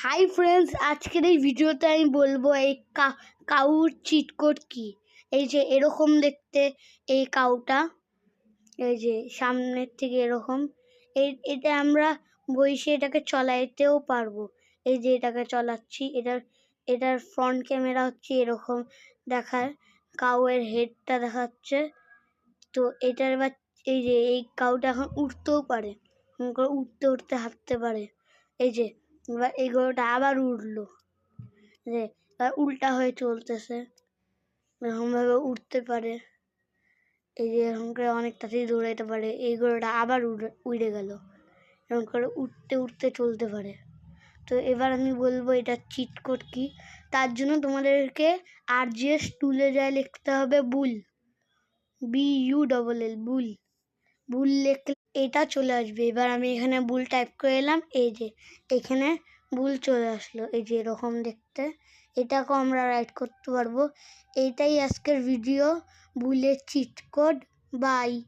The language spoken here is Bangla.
হাই ফ্রেন্ডস, আজকের এই ভিডিওতে আমি বলবো এই কাউর চিট কোড কি। এই যে এরকম দেখতে এই কাউটা, এই যে সামনের থেকে এরকম, এটা আমরা বসে এটাকে চলাইতেও পারবো। এই যে এটাকে চলাচ্ছি, এটার ফ্রন্ট ক্যামেরা হচ্ছে এরকম দেখায়, কাউয়ের হেডটা দেখাচ্ছে। তো এটার এই যে এই কাউটা এখন উঠতেও পারে, উঠতে উঠতে হাঁটতে পারে। এই যে এবার এই গরুটা আবার উঠলো, যে এবার উল্টা হয়ে চলতেছে, এরকমভাবে উঠতে পারে। এই যে এরকম করে অনেক তাড়াতাড়ি দৌড়াইতে পারে। এই গরুটা আবার উড়ে গেল, এরকম করে উঠতে উঠতে চলতে পারে। তো এবার আমি বলবো এটা চিট কোড কি। তার জন্য তোমাদেরকে RGS টুলে যায় লিখতে হবে বুল, BULL, বুল। বুল লিখলে এটা চলে আসবে। এবার আমি এখানে বুল টাইপ করে এলাম, এই যে এখানে বুল চলে আসলো। এই যে এরকম দেখতে, এটাকেও আমরা রাইট করতে পারবো। এইটাই আজকের ভিডিও, বুলের চিট কোড। বাই।